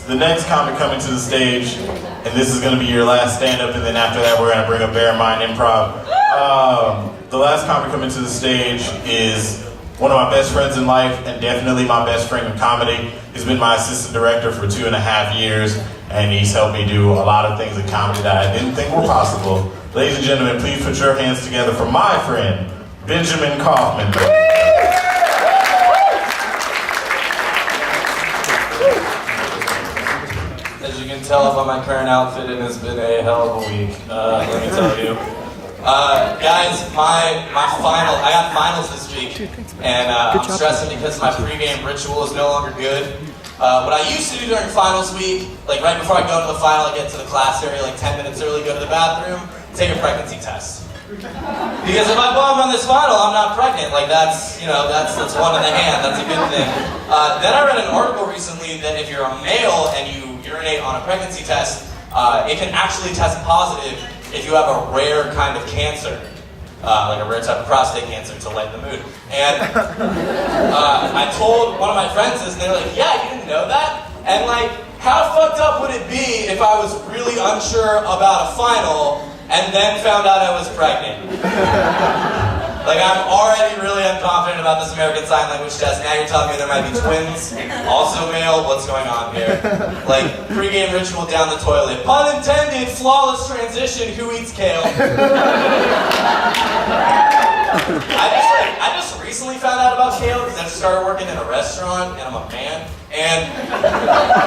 the next comic coming to the stage, and this is going to be your last stand-up, and then after that we're going to bring up Bear in Mind Improv. The last comic coming to the stage is one of my best friends in life, and definitely my best friend in comedy. He's been my assistant director for 2.5 years, and he's helped me do a lot of things in comedy that I didn't think were possible. Ladies and gentlemen, please put your hands together for my friend, Benjamin Kaufman. As you can tell by my current outfit, it has been a hell of a week, let me tell you. Guys, I got finals this week, and I'm stressing because my pregame ritual is no longer good. What I used to do during finals week, like right before I go to the final, I get to the class area like 10 minutes early, go to the bathroom, take a pregnancy test. Because if I bomb on this final, I'm not pregnant. Like that's one in the hand, that's a good thing. Then I read an article recently that if you're a male and you urinate on a pregnancy test, it can actually test positive if you have a rare kind of cancer, like a rare type of prostate cancer, to lighten the mood. And I told one of my friends this, and they were like, yeah, you didn't know that? And like, how fucked up would it be if I was really unsure about a final and then found out I was pregnant? Like, I'm already really unconfident about this American Sign Language test. Now you're telling me there might be twins, also male. What's going on here? Like, pregame ritual down the toilet. Pun intended, flawless transition, who eats kale? I just recently found out about kale because I just started working in a restaurant and I'm a man. And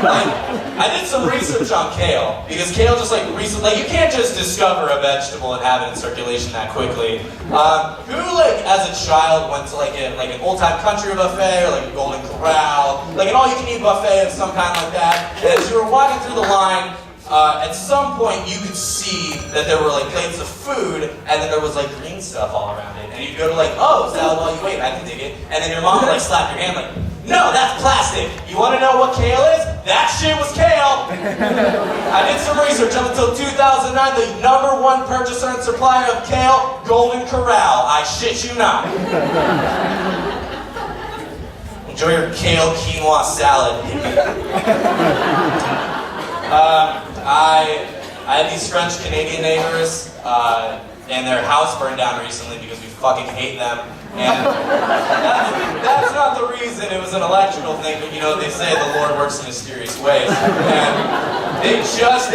like, I did some research on kale because kale just like recently, like you can't just discover a vegetable and have it in circulation that quickly. Who like as a child went to like an old time country buffet or like a Golden Corral, like an all you can eat buffet of some kind like that? And as you were walking through the line, at some point you could see that there were like plates of food and then there was like green stuff all around it. And you'd go to like, oh, salad while you wait, I can dig it. And then your mom would like slap your hand like, no, that's plastic. You want to know what kale is? That shit was kale. I did some research. Up until 2009, the #1 purchaser and supplier of kale, Golden Corral. I shit you not. Enjoy your kale quinoa salad. I had these French Canadian neighbors, and their house burned down recently because we fucking hate them. And that's not the reason, it was an electrical thing, but you know, they say the Lord works in mysterious ways. And they just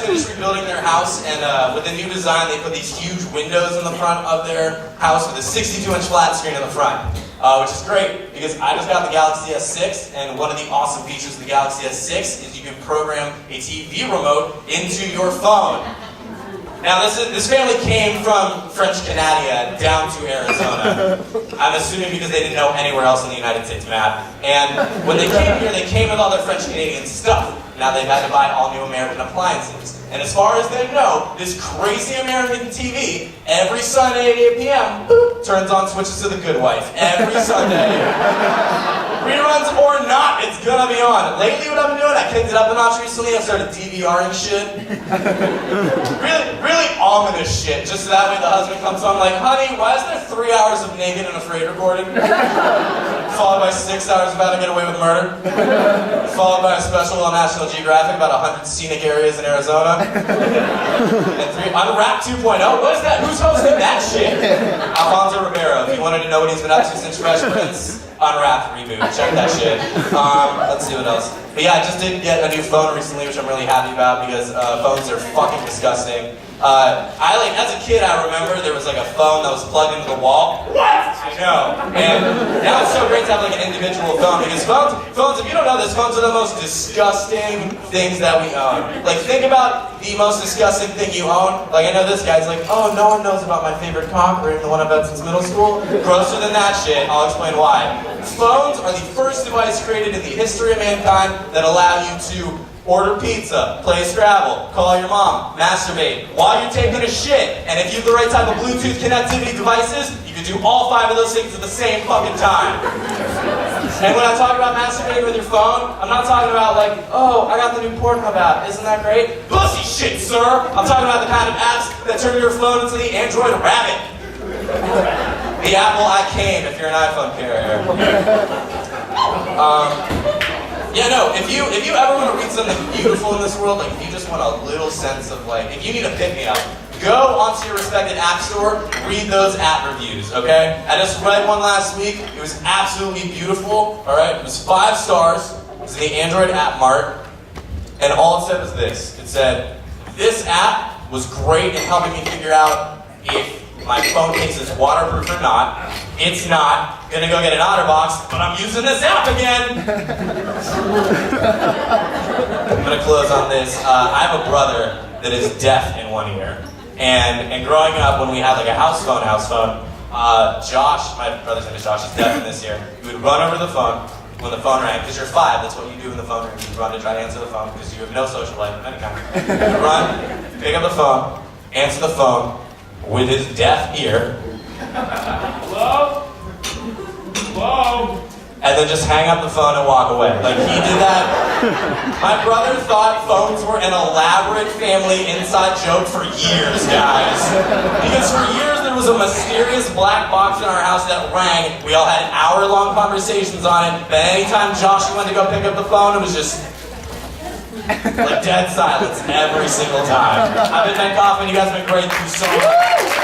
finished rebuilding their house, and with a new design, they put these huge windows in the front of their house with a 62-inch flat screen in the front. Which is great, because I just got the Galaxy S6, and one of the awesome features of the Galaxy S6 is you can program a TV remote into your phone. Now this family came from French Canada down to Arizona. I'm assuming because they didn't know anywhere else in the United States map. And when they came here, they came with all their French Canadian stuff. Now they've had to buy all new American appliances. And as far as they know, this crazy American TV, every Sunday at 8 p.m., turns on switches to The Good Wife. Every Sunday. Reruns or not, it's gonna be on. Lately what I've been doing, I kicked it up a notch recently, I've started DVRing shit. Really ominous shit, just so that way the husband comes home like, honey, why is there 3 hours of Naked and Afraid recording? Followed by 6 hours of How to Get Away with Murder. Followed by a special on National Geographic about 100 scenic areas in Arizona. And on Rap 2.0, what is that? Who's hosting that shit? Alfonso Ribeiro. If you wanted to know what he's been up to since Fresh Prince, Unwrapped reboot. Check that shit. Let's see what else. But yeah, I just did get a new phone recently, which I'm really happy about because phones are fucking disgusting. As a kid, I remember there was like a phone that was plugged into the wall. What? I know. And now it's so great to have like an individual phone because phones, if you don't know this, phones are the most disgusting things that we own. Like think about the most disgusting thing you own. Like I know this guy's like, oh, no one knows about my favorite cock ring, the one I've had since middle school. Grosser than that shit. I'll explain why. Phones are the first device created in the history of mankind that allow you to order pizza, play Scrabble, call your mom, masturbate, while you're taking a shit. And if you have the right type of Bluetooth connectivity devices, you can do all 5 of those things at the same fucking time. And when I talk about masturbating with your phone, I'm not talking about like, oh, I got the new Pornhub app, isn't that great? Pussy shit, sir! I'm talking about the kind of apps that turn your phone into the Android Rabbit. The Apple iCame, if you're an iPhone carrier. Yeah, no, if you ever want to read something beautiful in this world, like if you just want a little sense of like, if you need a pick-me-up, go onto your respected app store, read those app reviews, okay? I just read one last week. It was absolutely beautiful, all right? It was 5 stars. It was in the Android App Mart. And all it said was this. It said, this app was great in helping me figure out if my phone case is waterproof or not. It's not. Gonna go get an OtterBox, but I'm using this app again. I'm gonna close on this. I have a brother that is deaf in one ear. And growing up, when we had like a house phone, Josh, my brother's name is Josh, is deaf in this ear. He would run over the phone when the phone rang, because you're 5, that's what you do when the phone rings. You run to try to answer the phone, because you have no social life of any kind. You run, pick up the phone, answer the phone with his deaf ear. Hello? Hello? And then just hang up the phone and walk away. Like, he did that. My brother thought phones were an elaborate family inside joke for years, guys. Because for years there was a mysterious black box in our house that rang. We all had hour-long conversations on it, but anytime Josh went to go pick up the phone, it was just like dead silence every single time. I've been Ben Kaufman, you guys have been great. Thank you so much.